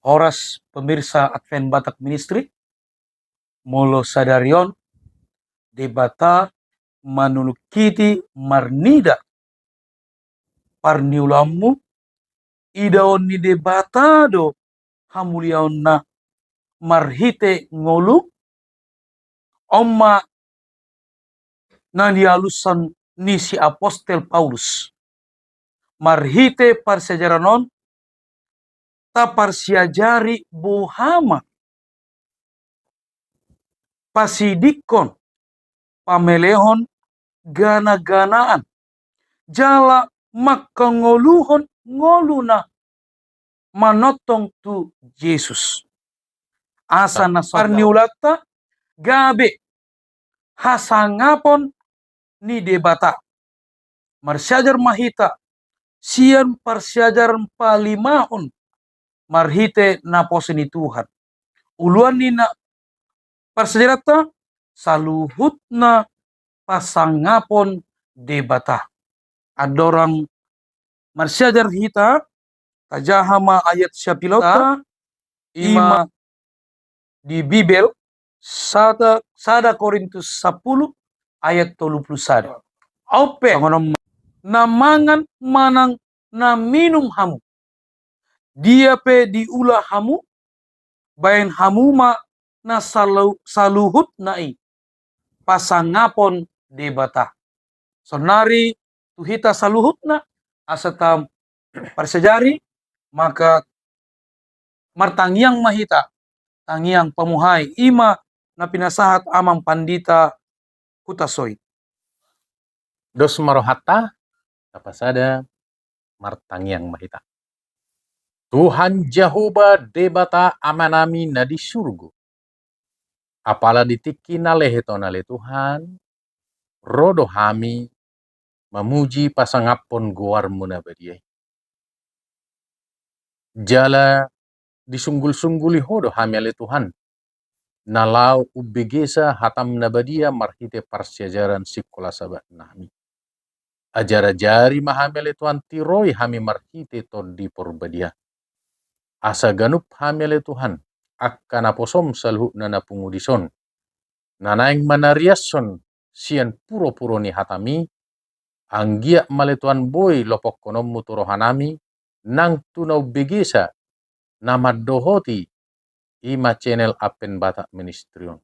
Horas pemirsa Advent Batak Ministry, molo sadarion debata manulukiti marnida parniulamu idaon ni debata do hamuliaon na marhite ngolu omma na dialusan ni si apostel Paulus marhite parsejaranon ta parsiajari bohama pasidikon pamelehon gana-ganaan jala makangoluhon ngoluna manotong tu Yesus asa na parniulata gabe hasangapon ni debata marsiajar mahita sian parsiajaran palimahon marhite na poseni Tuhan uluan ni na parsiajarata saluhutna pasangapon debata adorang marsiajar hita tajahama ayat syapilota ima di Bibel sada Korintus 10 ayat 31 ope namangan manang na minum hamu dia pe diulah hamu bayan hamuma na saluhut nai pasangapon debata sonari tuhita saluhut na asatam parsejari maka martangiang mahita tangiang pamuhai ima na pinasahat amang pandita hutasoit dos marohata kapasada martangiang mahita Tuhan Jehovah debata amanami na di surga apala ditiki na leheto na le Tuhan rodo hami memuji pasangapon guarmu na badiai jala disunggul-sungguli hodo hami ale Tuhan nalau ubegesa hatam nabadia marhite parsiajaran sikola sabat nami ajara jari mahami ale Tuhan tiroi hami marhite to di porbadia asa ganup hami ale Tuhan akan aposom salhu nana pungudison nanaing manariason sian puro-puro ni hatami anggia male Tuhan boy lopok konommu torohanami nang tunau begesa nama dohoti ima channel Advent Batak Ministrion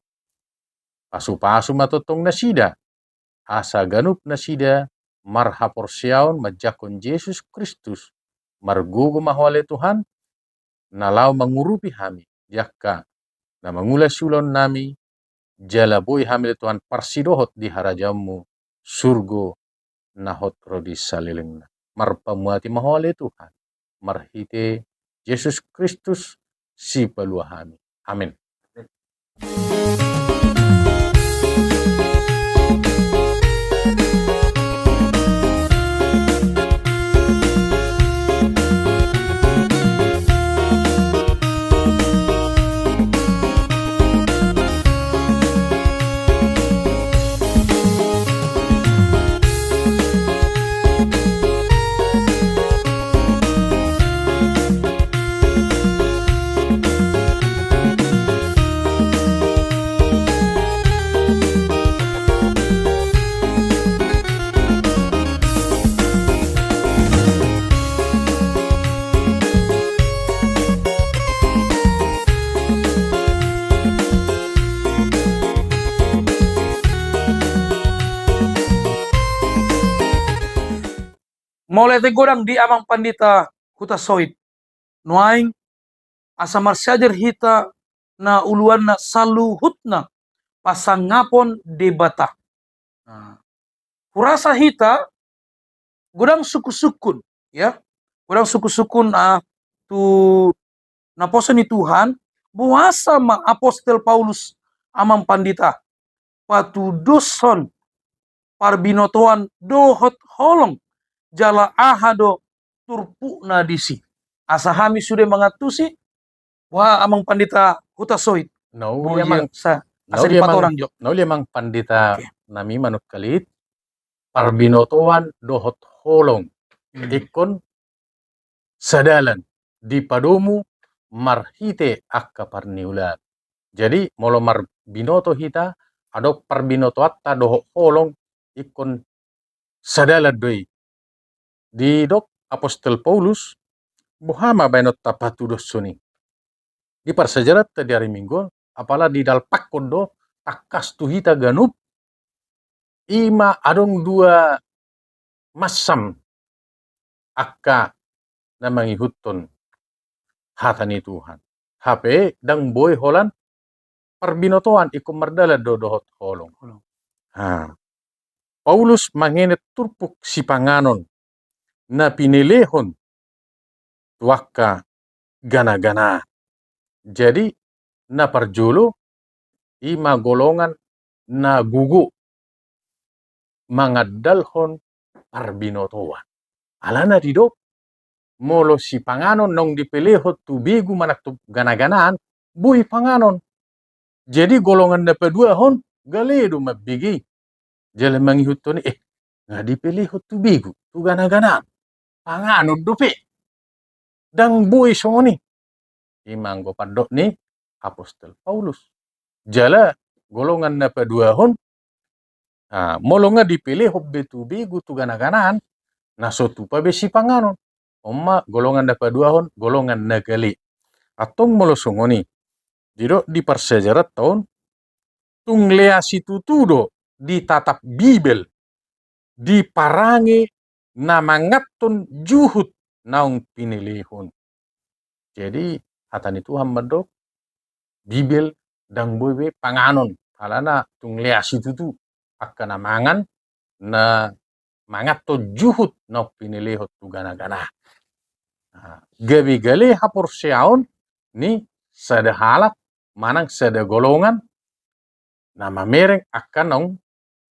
pasu-pasu matotong nasida asa ganup nasida marhaporsiaon majakon Yesus Kristus margugu mahwale Tuhan nalau mengurupi hami yakka na mangula sulon nami jala boy hamil Tuhan parsidohot di harajamu surgo nahot rodi salilingna marpamuati mahwale Tuhan marhite Yesus Kristus si peluahami amin. Mulai tegodang di amang pandita hutasoit nuaing asa marsiajar hita na uluan na saluhutna pasangapon debata kurasa hita godang suku-sukun ya godang suku-sukun tu naposo ni Tuhan buasa ma apostel Paulus amang pandita patuduson parbinotoan dohot holong jala ahado turpu na disi asa hami sudah mengatusi wah amang pandita hutasoit No lemang pandita nami manuk kalit parbinotoan dohot holong ikon sadalan di padomu marhite akka parniulat. Jadi molo binoto hita ado parbinoto atta doho holong ikon sadala doi. Di dok Apostol Paulus buhama bainot tapatu suni. Di parsejarat di hari Minggu apala di dal pakkondo takas tu hita ganup ima adong dua masam akka na mangihutton hatani Tuhan. HP dang boy holan parbinotoan ikum mardala dohot holong. Paulus mangenet turpuk si panganon na pinilehon tuaka gana-gana. Jadi na parjolo ima golongan na gugu mangadalhon parbinotoan. Alana didok molo si panganon nong dipelehot tu begu manak tu gana-ganaan bui panganon. Jadi golongan na pedua hon galedo mabigi. Jale mangihutoni nga dipelehot tu begu tu gana-ganaan. Panganon dupe. Dang bui songoni. Imanggo padok ni Apostol Paulus. Jala golongan na pedua hon molo nga dipilih hobbe tu begu tu gana-ganaan nasotu pa besi panganon. Oma golongan na pedua hon golongan na gali. Atong molo songoni. Diro di parsejarat tahun tung lea situtudo di tatap Bibel di parangi na mangaton juhut naung pinilihon. Jadi hatani Tuhan medok Bibel dang boybe panganon alana tung lea situtu akan mangan na mangato juhut na pinilihot tu gana-gana. Gabi gali hapor siaon ni sada halak manang sada golongan na mamereng akan nong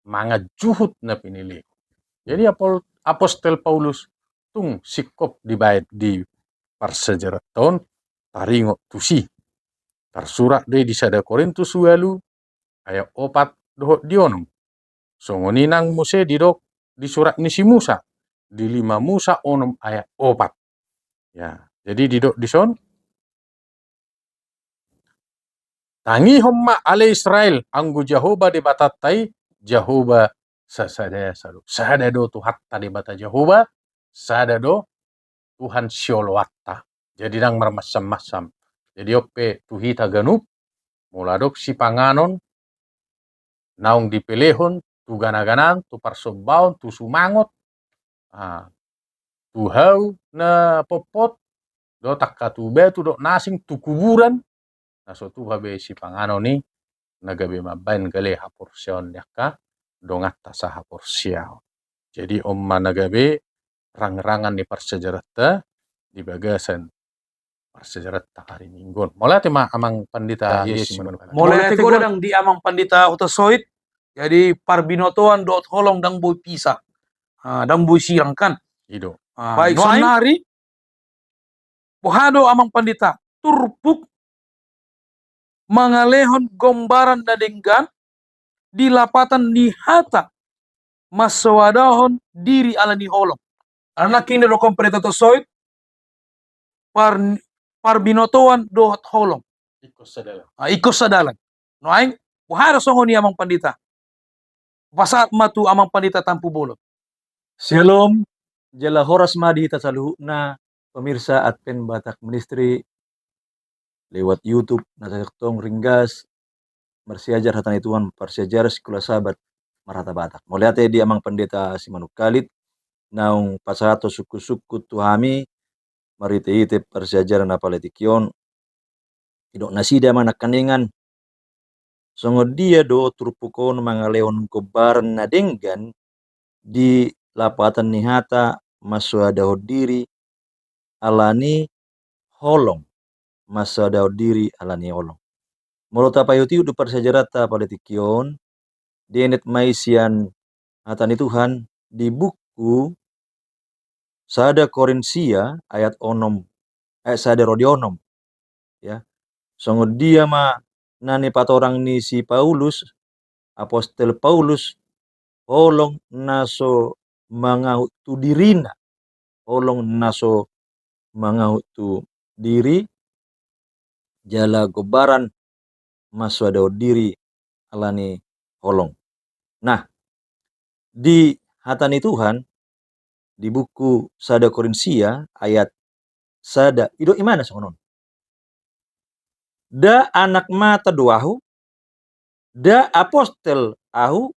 manga juhut na pinilih. Jadi Apostol Paulus tung sikop dibayad di parsejarat tahun taringo tusi. Tersurat de di sada Korintus walu ayat 4 dohot dionom. Songoni nang Mose didok di surat ni si Musa di 5 Musa onom ayat 4. Ya, jadi didok di son tangi homma ale Israel anggu Jehovah de batatai Jehovah sasada salu. Sada do tu hatta de bata Jehovah, sada do Tuhan sioloatta. Jadi nang marmasam-masam. Jadi ope tuhita ganup muladok si panganon naung dipelehon tu gana-ganan tu parsobaon tu sumangot tu hau na popot do takka tu betu do nasing tu kuburan naso tu habe si panganon ni nagabe mabain gale haporsion yakka dongatta sa haporsiao. Jadi omma nagabe rang-rangan ni parsejarata di bagasan parsejarata hari Minggon. Mulai tema amang pandita Yesus Mulai tegoda dang di amang pandita utasoit. Jadi parbinotoan dot holong dang boy pisah. Dang boy sirangkan. Ido. Baik sonari. Pohado amang pandita turpuk mangalehon gombaran dadenggan di lapatan nihata masawadahon diri ala ni holong. Anak ini do kompreta to soit parbinotoan dohot holong. Ikos sadalan. No aing buhara songo ni amang pandita. Pasat matu amang pandita tampu bolot. Shalom, jala horas madi tasaluhna pemirsa Advent Batak Ministry lewat YouTube nasaktong ringgas marsiajar hatani Tuhan parsiajar sekolah sahabat marhata Batak. Moliate di amang pendeta Simanukalit naung pasato suku-suku tuhami marite-ite parsiajaran apaletikion idok nasida manak kandengan songo dia do turpukon mangaleon kobaran nadenggan di lapatan nihata maswada diri alani holong maswada diri alani holong. Mulota payuti udu parsajarata paletikion denet maisian hatani Tuhan di buku sada Korinsia ayat onom sada rodionom ya. Songo dia ma nani patorang ni si Paulus Apostol Paulus holong naso mangahut tu dirina holong naso mangahut tu diri jala gobaran maswada diri alani holong. Nah, di hatani Tuhan di buku Sada Korinsia ayat sada ido imana sonon. Da anak mata doahu, da apostel ahu,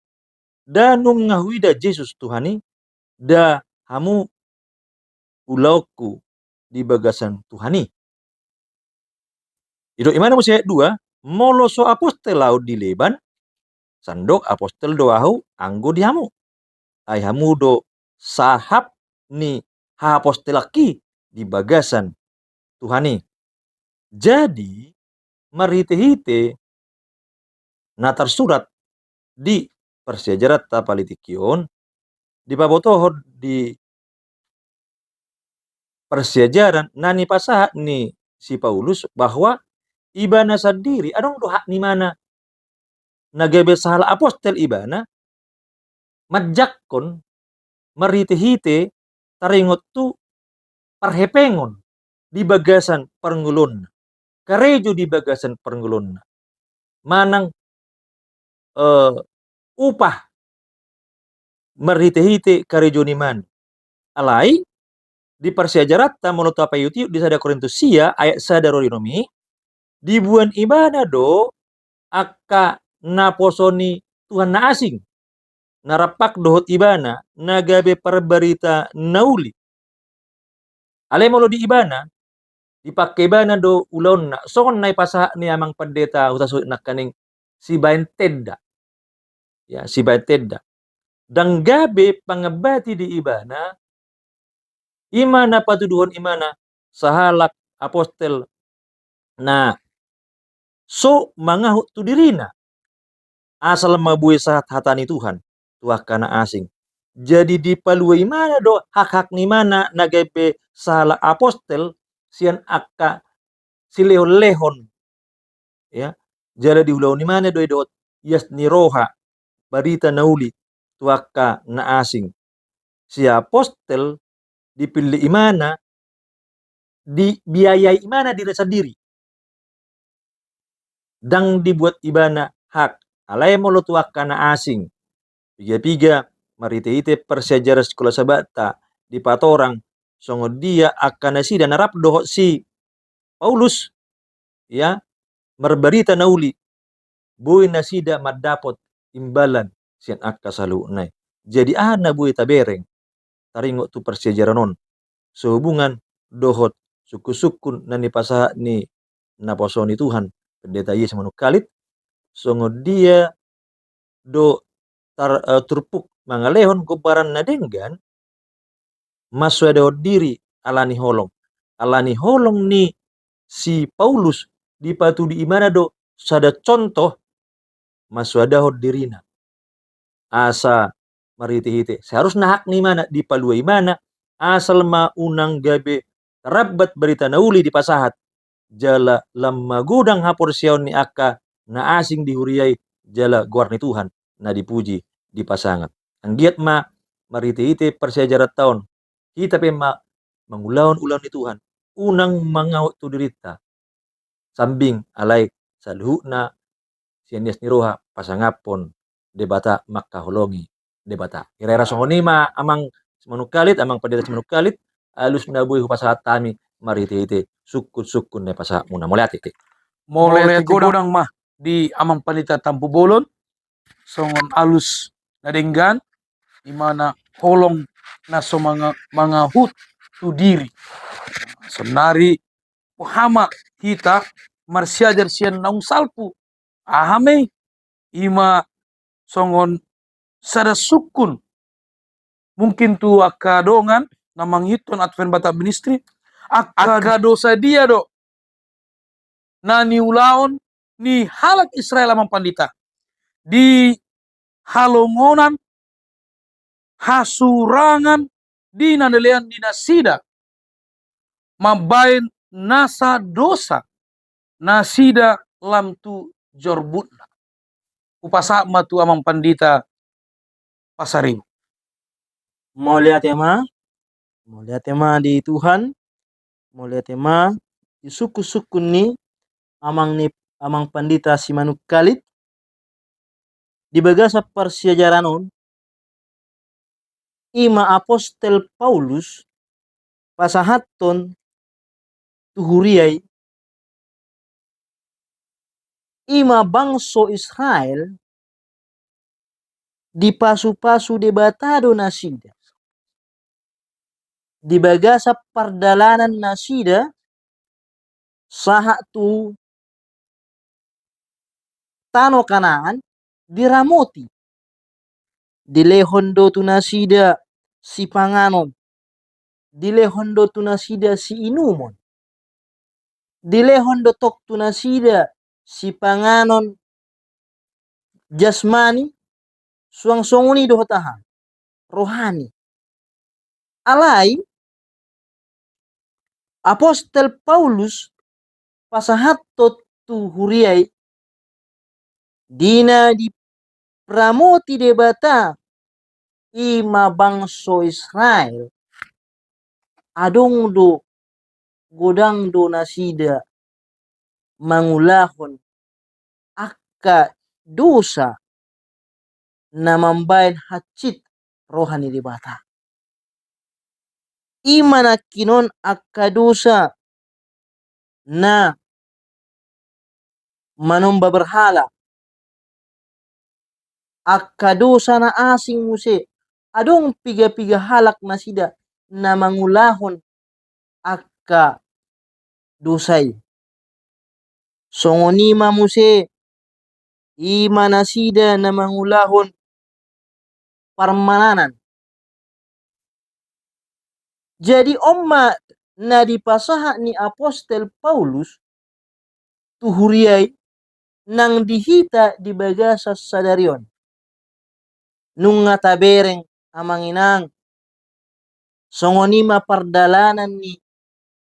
da nung ngahui da Jesus Tuhani, da hamu ulauku di bagasan Tuhani. Ido imana musia dua, moloso apostel lau di leban, sandok apostel doahu anggo di hamu. Ay hamu do sahap ni ha apostelaki di bagasan Tuhani. Jadi marhite-hite na tersurat di Persejarat ta Politikion di pabotohon di persejaran nani pasaha ni si Paulus bahwa ibana sendiri adong do hak ni mana nagebe sahala apostel ibana majakkon marhite-hite taringot tu parhepengon di bagasan perngulun karejo di bagasan perngulun manang upah marhite-hite karejo ni man alai di persejarat ta monoto apa yuti di sada Korintusia ayat sada rorinomi di buan ibada do akka naposoni Tuhan na asing narapak dohot ibana nagabe perberita nauli ale molo di ibana dipakai ibana do ulon na songon nai pasaha ni amang pendeta utasu nakaning si bain tenda ya si bain tenda dan gabe pangabati di ibana imana patuduhon imana sahalak apostel na so mangahut tu dirina asal mabui sahat hatani Tuhan tuah kana asing jadi dipalui mana do hak-hak ni mana nagape sahala apostel sian akka silehon-lehon ya jala diulau ni mana do idot yas ni roha barita nauli tuaka na asing si apostel dipilih imana dibiayai imana diri sendiri dan dibuat ibana hak alai molo tuaka na asing piga-piga marite-ite persejarah sekolah sabata di patorang songo dia akan nasi dan narap doho si Paulus ya merberita nauli boy nasida madapot imbalan sian akka salu nai jadi ana boy tabereng taringo tu persejarah non sehubungan dohot suku-sukun nani pasaha ni naposoni Tuhan pendeta Yesus manukalit songo dia do turpuk mangalehon kubaran nadenggan maswada diri alani holong ni si Paulus dipatu di imana do sada contoh maswada dirina asa marite-hite seharusnya hak ni mana dipalui mana asal maunang gabe rabat berita nauli di pasahat jala lamma gudang hapor siaon ni akka na asing dihuriai jala guarni Tuhan na dipuji di pasangat anggiat marite-hite persejarah tahun kita pe mangulaon-ulaon ni Tuhan unang mangaut tu dirita sambing alai saluhna sianias ni roha pasangapon debata makaholongi debata ira-ira songoni amang manukalit amang pendeta manukalit alus nabui pasahat tami marite-hite sukun-sukun ne pasaha muna moleati Mole godang mah di amang panita tampu bolon songon alus nadenggan imana holong na so mga hut tu diri senari hama kita marsiajar sian naung salpu ahame ima songon sada sukun mungkin tu akadongan namang hiton Advent Batak Ministry akka dosa dia do nani ulaon ni halak Israel amang pandita di halongonan hasurangan di nandelean dinasida mabain nasa dosa nasida lam tu jorbutna upasa matu amang pandita pasaribu Mau lihat tema di Tuhan, mau lihat tema di suku-suku ni amang pandita si Manukkalit di bagasa persejaranon ima apostel Paulus pasahatton tuhuriai ima bangso Israel di pasu-pasu debatado nasida di bagasa pardalanan nasida saha tu tano Kanaan diramoti dilehondo tu nasida si panganon dilehondo tu nasida si inumon dilehondo tok tu nasida si panganon jasmani suang-songoni dohotahan rohani alai apostel Paulus pasahatto tu huriai dina di pramoti debata ima bangso Israel adong do godang do nasida mangulahon akka dosa na mambayan hacit rohani debata ima na kinon akka dosa na manomba berhala akka dosa na asing muse adong piga-piga halak nasida na mangulahon akka dosai songonima muse ima nasida na mangulahon permananan jadi omma na dipasaha ni apostel Paulus tuhuriai nang dihita di bagasa sadarion nung ngatabereng amanginang songonima pardalanan ni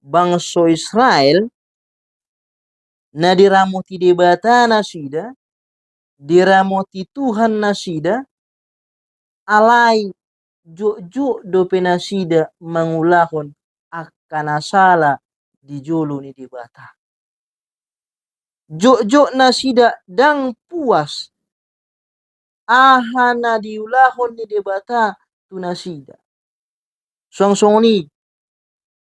bangso Israel na diramoti debata nasida diramoti Tuhan nasida alai jo dope nasida mangulahon akana sala di jolo ni debata jo nasida dang puas ahana diulahon ni debata tu nasida song-songoni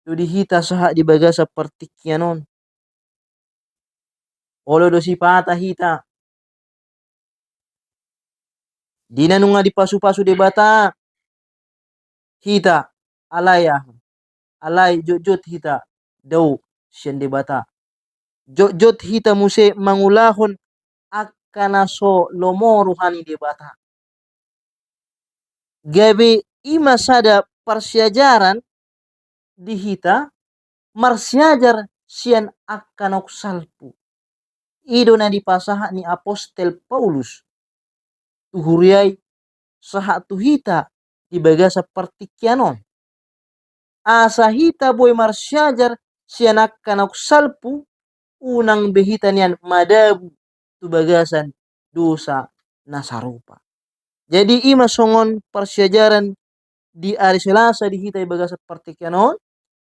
do dihita saha di bagasa pertikyanon olo do sipata hita dina nunga di pasu-pasu debata hita alaya alai jot hita dau sian debata jot hita muse mangulahon akana so lomo ruhani debata gabe ima sada persiajaran di hita marsiajar sian akanok salpu ido na dipasaha ni apostel Paulus tuhuriai saha tu hita di bagasa pertikyanon asa hita boy marsiajar sian akanok salpu unang behita nian madabu tu bagasan dosa nasarupa jadi ima songon persiajaran di hari Selasa di hita di bagasa pertikyanon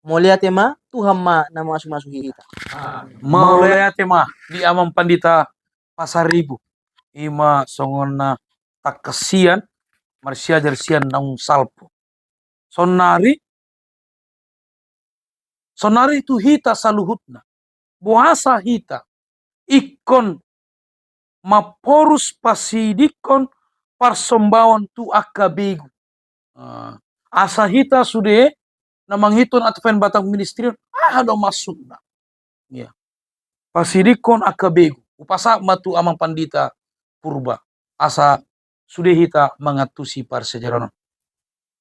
mau lihat ya ma Tuhan ma na masuk hita Mau lihat mah di amang pandita pasar ribu ima songona tak kesian marsiajar sian nang salpo sonari itu hita saluhutna buasa hita ikon maporus pasidikon parsombawan tu akabegu asa hita sude namang hiton atau batang ministerion ada masuk na ya pasidikon akabegu upasa matu amang pandita purba asa sude hita mangatusi parsejaranon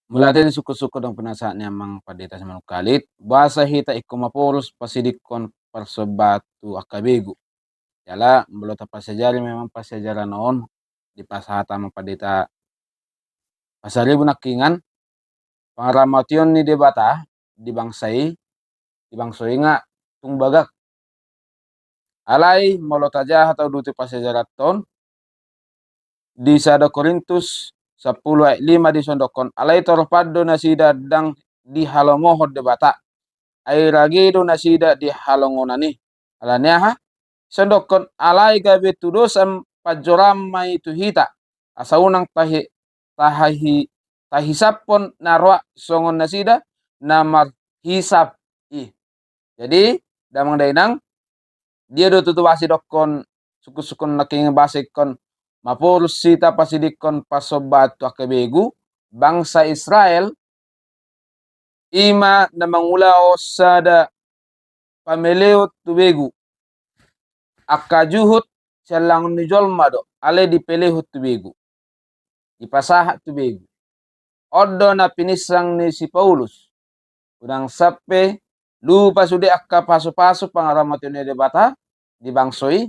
Mulatin suku-suku dong penasaannya mang padeta sa Manukkalit, bahasa hita ikumaporos pasidikon persobatu akabegu. Jala belota pasajari memang pasajara noon di pasahata mang padeta pasaribu nakingan pangramation ni debata di bangsai nga tungbagak alai molota jahat atau duti pasajara ton di 1 Korintus 10:5 disondokon alai torpado nasida dang di halomohod debata ay ragido nasida di halongonani alaniaha sondokon alai gabe tu dosan pajoramma itu hita asaunang tahisapon narwa songon nasida namar hisap jadi damang dainang dia do tutu wasi dokon suku-sukun naking basikon mapurus sita pasidikon pasobat tu akabegu bangsa Israel ima na mangulao sada pameleo tubegu akajuhut selang nijolma do ale dipelehut tubegu dipasahat tubegu odo na pinisang ni si Paulus udang sape lupa sude akka paso-paso pangaramatun de bata di bangsoi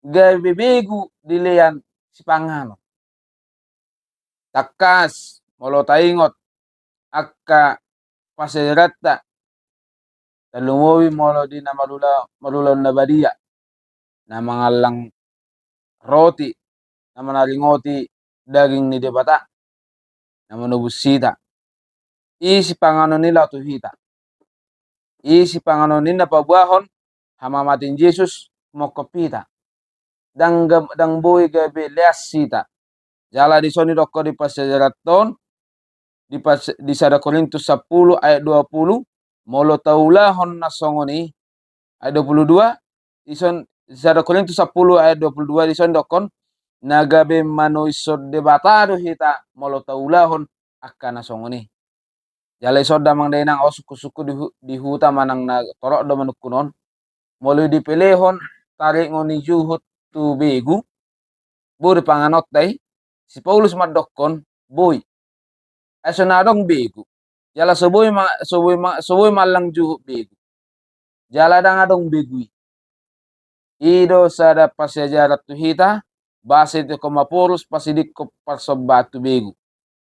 gawe begu dilean si pangano takas molo taingot akka paserata talumowi molo di na malula na badia na mangalang roti na manalingoti daging ni debata na manubus sita isi pangano nila tu hita isi pangano nina pabuahon hamamatin Jesus mokopita dang boy gabe leas sita jala di soni doko di pasejaraton di sada Korintus 10 ayat 20 molo taulahon na songoni ayat 22 ison sada Korintus 10 ayat 22 di son dokon nagabe manuisod debatado hita molo taulahon akan na songoni jala isod damang dainang o suku-suku di huta manang na torok do manukunon molo dipelehon tarik ngoni juhut tu begu buri panganot day si Paulus madokon boy asonadong begu jala soboy malang juhut begu jala dang adong begui ido sada pasejarat tu hita base tu komapurus pasidik ko pasobatu begu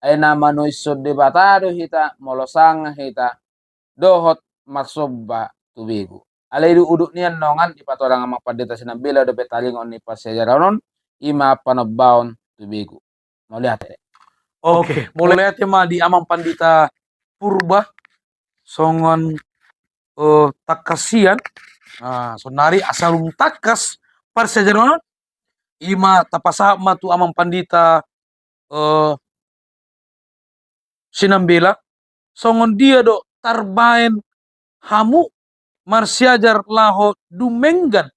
ay naman isod debatado hita molosang hita dohot masobba tu begu alay uduk niyan nongan ipatorang ang mapadeta sinambila do betalingon ni pasejaranon ima panabbaon tu begu mau lihat ya Oke, mulai tema di amang pandita purba songon takasian. Sonari asalum takas parsejaronon ima tapasa matu amang pandita sinambela songon dia do tarbaen hamu marsiajar laho dumenggan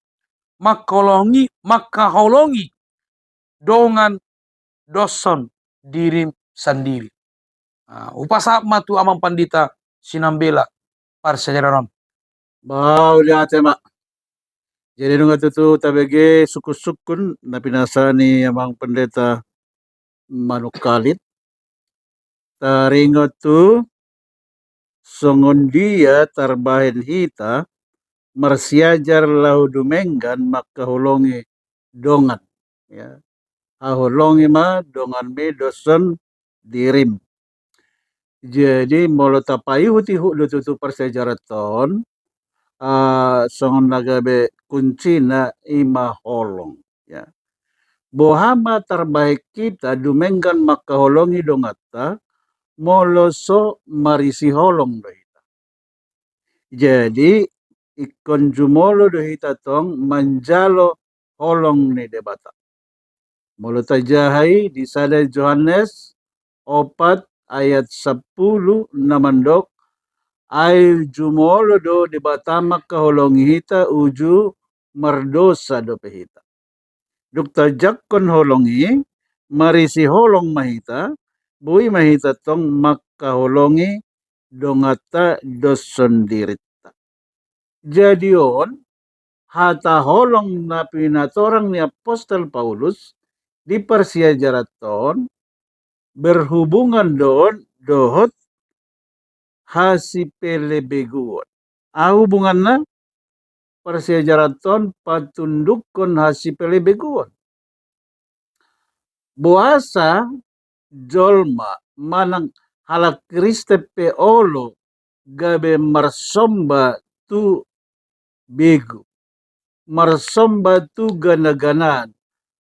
makaholongi dongan doson dirim sendiri. Upasa matu amang pandita sinambela parsejaronon. Bau lihat ya mak. Jadi nunga tutu tabege sukun na pinasani amang pendeta Manukalit. Taringot tu songon dia tarbahin hita marsiajar lau dumenggan makahulongi dongan. Ya. Ahulongi ma dongan me doson dirim. Jadi molo tapayu tihu do tutu persejaraton songon nagabe kunci na ima holong ya bohama terbaik kita dumenggan makaholongi dongata moloso marisi holong do hita jadi ikon jumolo do hita tong manjalo holong ni debata molo tajahai di sada Yohanes 4 ayat 10 namandok ay jumolo do di batama kaholongi hita uju mardosa do pehita. Dukta jakkon holongi marisi holong mahita bui mahita tong makaholongi dongata doson dirita. Jadi on hata holong na pinatorang ni Apostol Paulus di Persiajaraton berhubungan dohot hasipele beguon. Hubungan na persejaraton patundukon hasipele beguon. Buasa jolma manang halak Kriste peolo gabe marsomba tu begu. Marsomba tu ganaganan.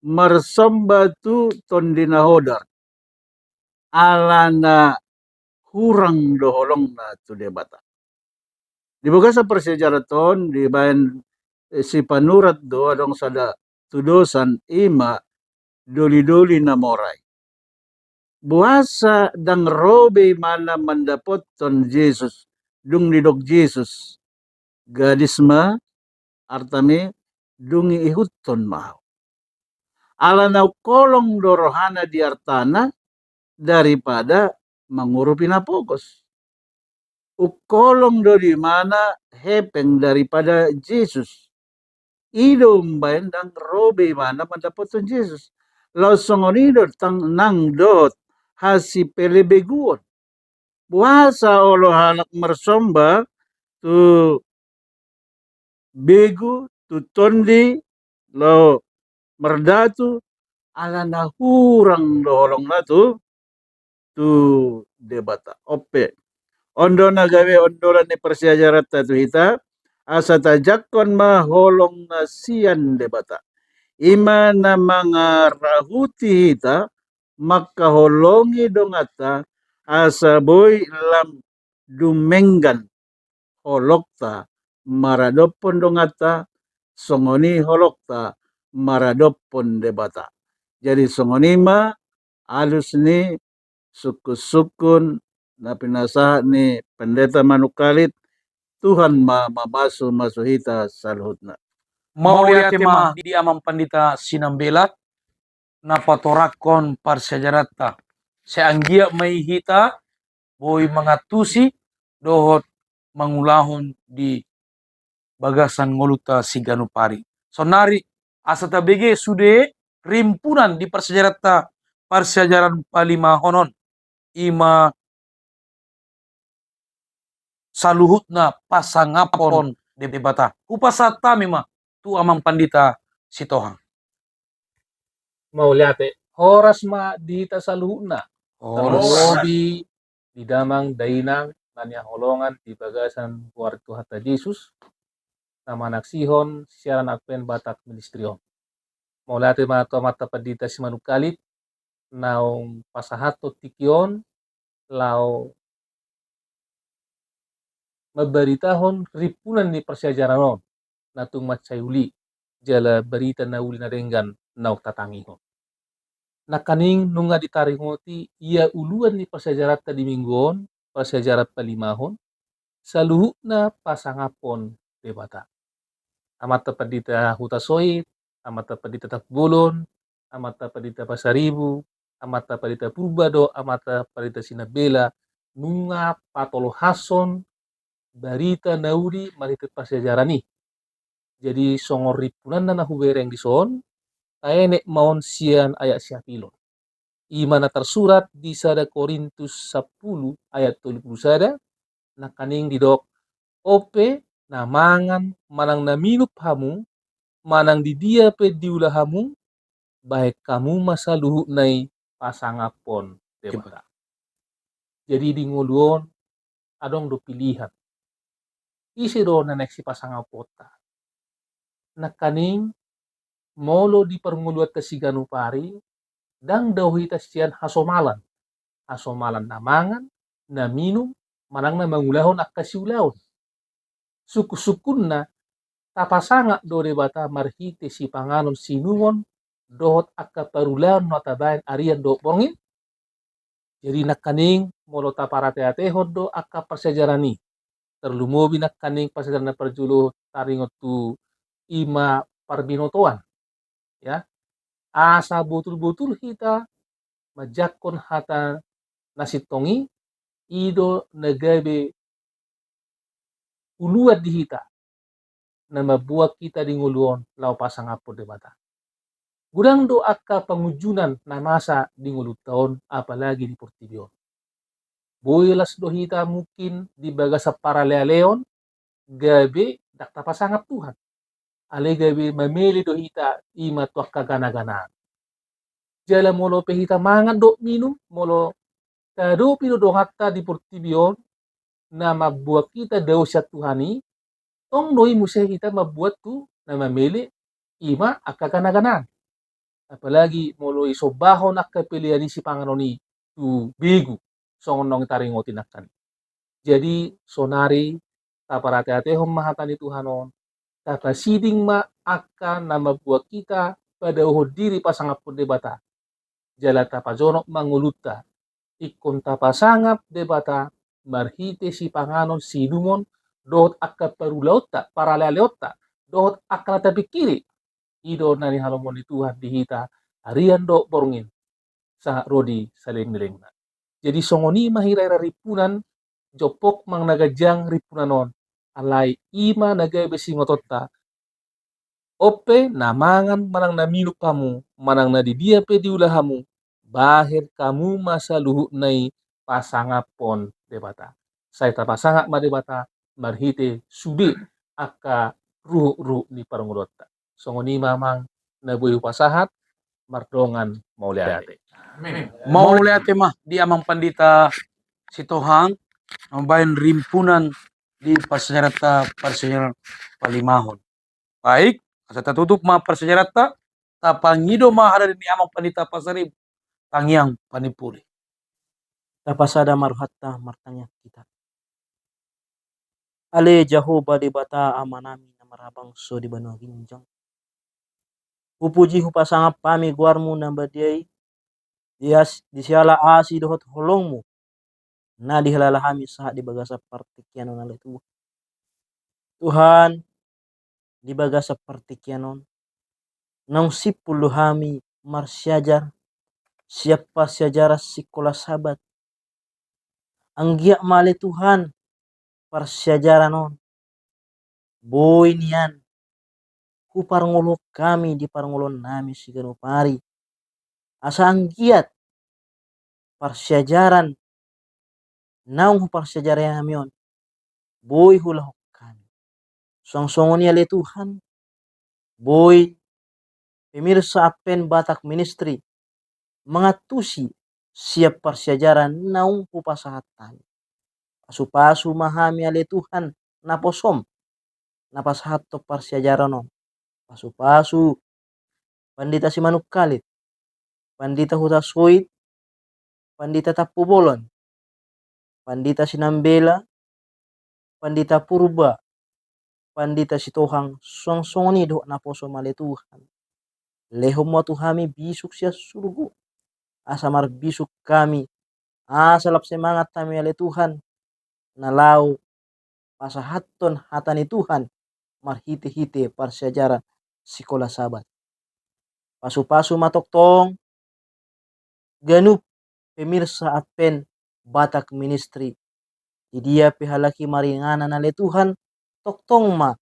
Marsomba tu tondinahodar. Alana hurang doholong na tu debata. Di buka sa persejaraton di bayan si panurat do adong sada tudosan ima doli-doli na moray. Buasa dang robe mana mandapoton Jesus dung nidok Jesus gadis ma artami dungi ihutton mahaw. Alanaw kolong dorohana di artana daripada manguru pinapogos. Ukolong do di mana hepeng daripada Jesus. Idom bayan dang robe mana mandapoton Jesus. Lausongonido tang nang dot hasi pelebeguon. Buasa olo halak mersomba tu begu tu tondi lo merdatu ala nahurang doholong na tu debata ope ondo na gawe ondolan ni persiajarat tu hita asa tajakon maholong na sian debata ima na mga rahuti hita makaholongi dongata asa boy lam dumenggan holokta maradopon dongata songoni holokta maradopon debata. Jadi songoni ma alus ni sukun na pinasaha ni pendeta Manukalit Tuhan mabaso masuhita saluhutna. Maulia tema di amang pandita sinambela na patorakon parsejarata. Seanggia may hita boy mangatusi dohot mangulahon di bagasan ngoluta si Ganupari. Sonari asa tabege sude rimpunan di parsejarata parsejaran palima honon ima saluhutna pasangapon debata. Upasata mema tu amang pandita sitohang. Mauliate horas ma dita saluhuna Horas. terlobi di damang dainang nanya holongan di bagasan wartu hata Jesus nama naksihon siaran akpen batak ministrion. Mauliate ma to mata padita si Manukalit naung pasahato tikion lau mabaritahon ripunan ni persiajaranon natung macayuli jala berita na uli na renggan nauk tatangihon. Nakaning nunga ditaringoti ia uluan ni persejarat di mingguon, persejarat palimahon, saluhuk na pasangapon debata. Amata padita hutasoit, amata padita takbolon, amata padita pasaribu, amata padita purbado, amata padita sinabela, nunga patolohason, barita nauri maritit persejarani. Jadi songor ripunan na nahubereng dison, taenek maon sian ayat siapilon. Imana tersurat di 1 Korintus 10 ayat 31 nakaning didok ope na mangan manang na minup hamu manang di dia pe diulah hamu baik kamu masa luhu nai pasangapon debata. Jadi di nguluon adong do pilihan. Isi do na neksi pasangapota. Nakaning molo di pernguluat ta si Ganupari dang dawhita sian hasomalan na mangan na minum manang na mangulahon akka siulahon suku-sukun na tapasanga do debata marhite si panganon sinungon dohot akka parulahon no tabayan arian do bongin jadi nakaning molo taparate-atehon do akka persejarani terlumobi nakaning persejarana perjulu taringot tu ima parbinotoan ya asa betul-betul kita majakon hata nasitongi ido nagabe uluat di hita na mabuat kita di nguluon lau pasangapo debata. Gudang do akka pengujunan na masa di ngulut tahun apalagi di Portibion. Boylas do hita mungkin di bagasa paralealeon gabe dakta pasangap Tuhan. Ale gabe mamili do hita ima tuak kagana-ganaan. Jala molo pe hita mangan do minum molo kado pino do hatta di Portibion na mabuat kita daw sa Tuhani tong noi muse kita mabuat tu na mamili ima akagana-ganaan. Apalagi molo isobahon akka pilihan si panganoni tu bigu songon nong taringotin akan. Jadi sonari taparate-atehon mahatani Tuhanon tata siding ma akan nama buat kita pada diri pasangap pun debata. Jala tapa jonok manguluta. Ikon tapa sangap debata marhite si panganon si dumon dohot akka perulaota para lealeota dohot akka tapi kiri ido nani halomon Tuhan dihita harian do borongin sa rodi saling milengna. Jadi songoni mahira ripunan jopok mang nagajang ripunanon alai ima nagai besi ngototta ope namangan manang namilu kamu manang na dia pe diulahamu bahir kamu masa luhut nai pasangapon debata saya ta pasangap ma debata marhite sude aka ruh ni parangolotta songoni mamang nabuyu pasahat mardongan mauliate. Mau lihat mah di amang pandita si Tohang membayan rimpunan di persejarata palimahon. Baik, asa tutup mah persejarata tapangido mah ada di amang pandita pasarib tangiang panipuli. Tapasada maruhatta martanya kita. Ale Jahoba di bata amanami na marabang so di banua ginjang. Hupuji hupasangap pami guarmu nambadiai disiala asi dohot holongmu. Na dihalalahami saat di bagasa partikianon ale Tuhan. Tuhan di bagasa partikianon nang sipulu hami marsyajar siapa sejarah sekolah sahabat anggia male Tuhan persyajaran non boy nian ku parngolo kami di parngolon nami sigano pari asa anggiat persyajaran naung persyajaran hamion boy hula kami song-songoni ale Tuhan boy pemirsa apen Batak Ministry mengatusi siap persyajaran naung pupasahatan pasu-pasu mahami ale Tuhan naposom napasahat to persyajaran non pasu-pasu pandita si manuk kalit pandita huta soit pandita tapu bolon pandita sinambela pandita purba pandita si Tohang song-songoni do naposom ale Tuhan lehom mo tuhami bisuk sia surgu asamar bisuk kami asalap semangat kami ale Tuhan nalau pasahaton hatani Tuhan marhite-hite persyajaran sekolah sahabat pasu-pasu matok tong ganup pemirsa apen Batak Ministry di dia pihalaki maringanan ale Tuhan tok tong ma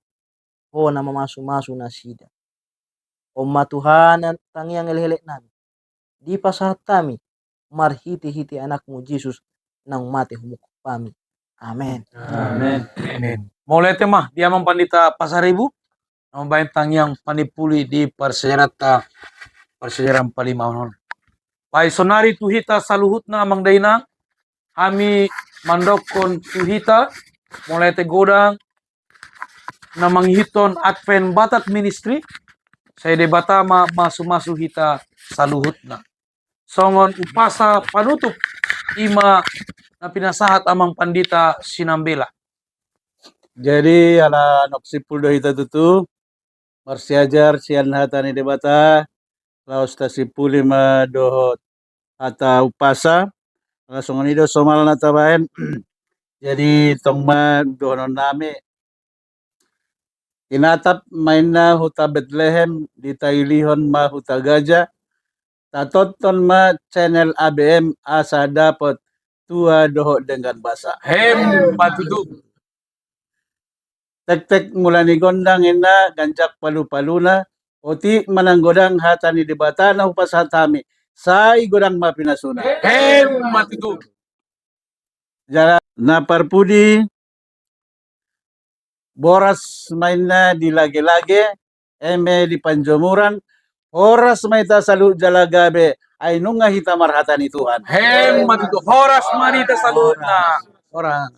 ho nama masu-masu nasida Oma Tuhan tangiang elelek nami di pasahat kami marhiti-hiti anakmu Yesus nang mati humuk kami. Amin. Amin. Mau lihat mah di amang pandita pasaribu membayan tangiang panipuli di persejarata persejarah palimahon. Pai sonari tuhita saluhutna amang daina kami mandokon tuhita mulai te godang na manghiton Advent Batak Ministry saya debata masu-masu hita saluhutna songon upasa panutup ima na pinasahat amang pandita sinambela. Jadi ala noksipul do hita tutu marsiajar sian hata ni debata laos tasipuli ma dohot hata upasa langsung do somal na tabaen jadi tong ma dohonon nami inatap mainna huta Bethlehem di tailihon ma huta Gaja tatoton ma channel ABM asa dapat tua doho dengan bahasa Patutu. tek-tek mulani gondang ina ganjak palu-paluna oti mananggodang hatani debata na hupas hatami sai godang mapinasuna Patutu. jara na parpudi boras mainna di lage-lage eme di panjomuran oras maita salu jalagabe ay nunga hita marhatani Tuhan Patutu. Horas manita salutna. Horas.